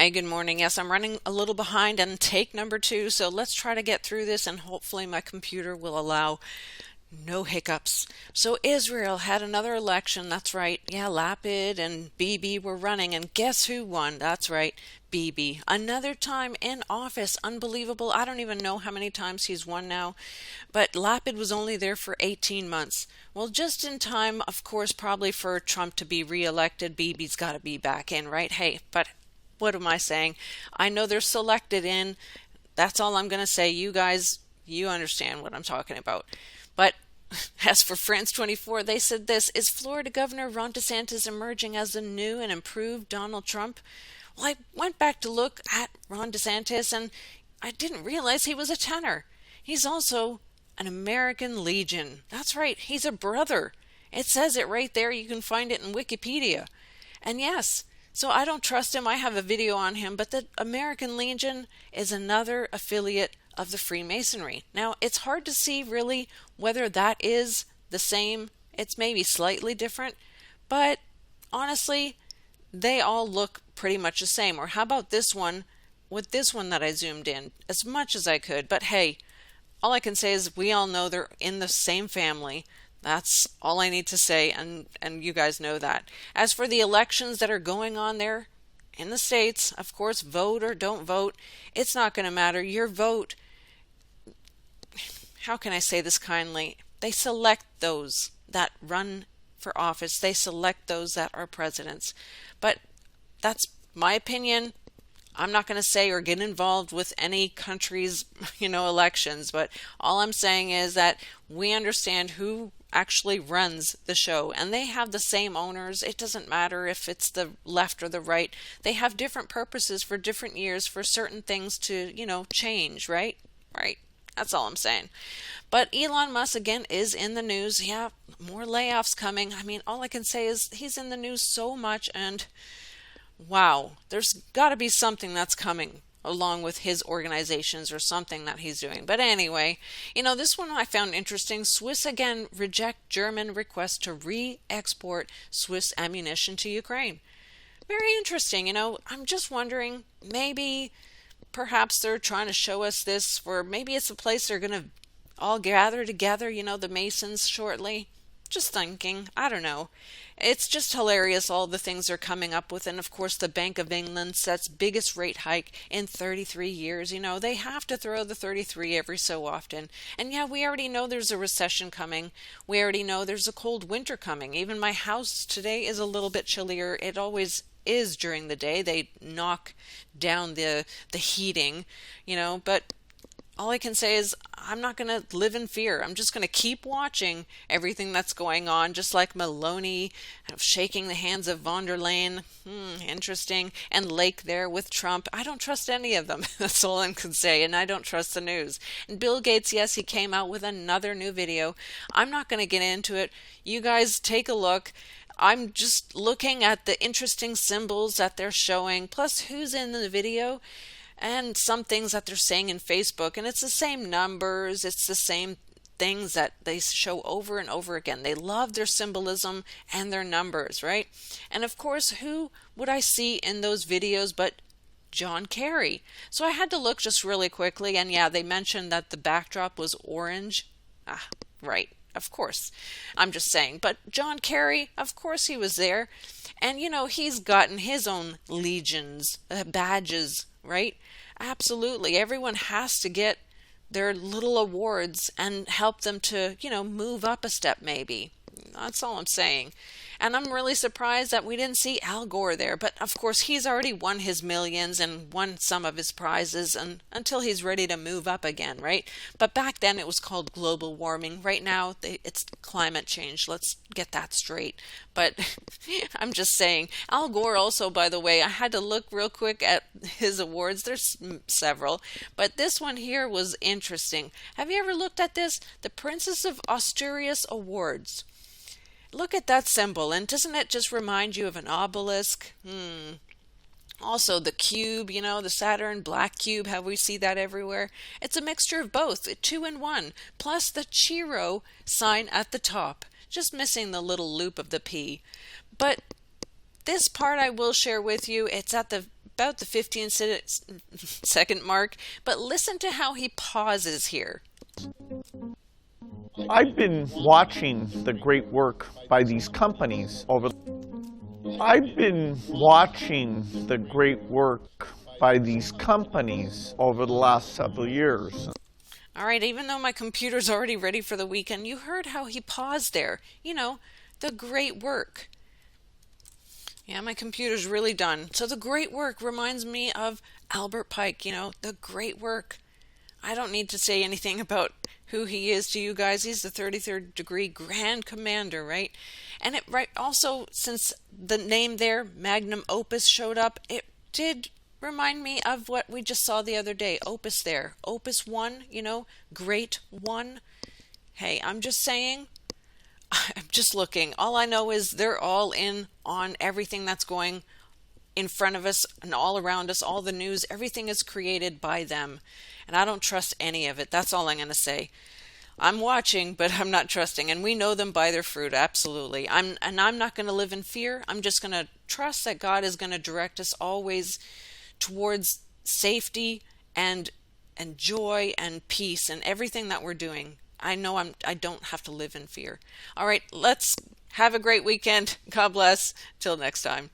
Hey, good morning. Yes, I'm running a little behind on take number two, so let's try to get through this and hopefully my computer will allow no hiccups. So Israel had another election. That's right. Yeah, Lapid and Bibi were running, and guess who won? That's right. Bibi. Another time in office. Unbelievable. I don't even know how many times he's won now. But Lapid was only there for 18 months. Well, just in time, of course, probably for Trump to be reelected. Bibi's got to be back in, right? Hey, but what am I saying? I know they're selected in. That's all I'm going to say. You guys, you understand what I'm talking about. But as for France 24, they said this: is Florida Governor Ron DeSantis emerging as the new and improved Donald Trump? Well, I went back to look at Ron DeSantis and I didn't realize he was a tenor. He's also an American Legion. That's right, he's a brother. It says it right there. You can find it in Wikipedia. And yes, so I don't trust him. I have a video on him, but the American Legion is another affiliate of the Freemasonry. Now, it's hard to see really whether that is the same. It's maybe slightly different, but honestly, they all look pretty much the same. Or how about this one, with this one that I zoomed in as much as I could. But hey, all I can say is we all know they're in the same family. That's all I need to say, and you guys know that. As for the elections that are going on there in the states, of course, vote or don't vote, it's not going to matter. Your vote, how can I say this kindly? They select those that run for office. They select those that are presidents. But that's my opinion. I'm not going to say or get involved with any country's, elections, but all I'm saying is that we understand who actually runs the show, and they have the same owners. It doesn't matter if it's the left or the right. They have different purposes for different years for certain things to, change, right? Right. That's all I'm saying. But Elon Musk again is in the news. Yeah, more layoffs coming. I mean, all I can say is he's in the news so much, and wow, there's got to be something that's coming along with his organizations or something that he's doing. But anyway, this one I found interesting. Swiss again reject German request to re-export Swiss ammunition to Ukraine. Very interesting. I'm just wondering, maybe perhaps they're trying to show us this, for maybe it's a place they're going to all gather together, the Masons shortly. Just thinking. I don't know. It's just hilarious, all the things they're coming up with. And of course, the Bank of England sets biggest rate hike in 33 years. They have to throw the 33 every so often. And yeah, we already know there's a recession coming. We already know there's a cold winter coming. Even my house today is a little bit chillier. It always is during the day. They knock down the heating, but all I can say is I'm not going to live in fear. I'm just going to keep watching everything that's going on, just like Maloney shaking the hands of von der Leyen. Interesting. And Lake there with Trump. I don't trust any of them. That's all I can say. And I don't trust the news. And Bill Gates, yes, he came out with another new video. I'm not going to get into it. You guys take a look. I'm just looking at the interesting symbols that they're showing, plus who's in the video, and some things that they're saying in Facebook, and it's the same numbers, it's the same things that they show over and over again. They love their symbolism and their numbers, right? And of course, who would I see in those videos but John Kerry? So I had to look just really quickly, and yeah, they mentioned that the backdrop was orange. Right. Of course. I'm just saying. But John Kerry, of course he was there. And he's gotten his own legions, badges, right? Absolutely. Everyone has to get their little awards and help them to, move up a step maybe. That's all I'm saying. And I'm really surprised that we didn't see Al Gore there. But of course, he's already won his millions and won some of his prizes until he's ready to move up again, right? But back then it was called global warming. Right now it's climate change. Let's get that straight. But I'm just saying. Al Gore also, by the way, I had to look real quick at his awards. There's several. But this one here was interesting. Have you ever looked at this? The Princess of Asturias Awards. Look at that symbol, and doesn't it just remind you of an obelisk? Also, the cube, the Saturn black cube, how we see that everywhere. It's a mixture of both, 2-in-1, plus the Chiro sign at the top. Just missing the little loop of the P. But this part I will share with you. It's at the about the 15-second mark, but listen to how he pauses here. I've been watching the great work by these companies over I've been watching the great work by these companies over the last several years. All right, even though my computer's already ready for the weekend, you heard how he paused there. The great work. Yeah, my computer's really done. So the great work reminds me of Albert Pike, the great work. I don't need to say anything about who he is to you guys. He's the 33rd degree Grand Commander, right? And also, since the name there, Magnum Opus, showed up, it did remind me of what we just saw the other day. Opus there. Opus 1, Great One. Hey, I'm just saying, I'm just looking. All I know is they're all in on everything that's going in front of us and all around us, all the news, everything is created by them. And I don't trust any of it. That's all I'm going to say. I'm watching, but I'm not trusting. And we know them by their fruit, absolutely. I'm not going to live in fear. I'm just going to trust that God is going to direct us always towards safety and joy and peace and everything that we're doing. I know I don't have to live in fear. All right, let's have a great weekend. God bless. Till next time.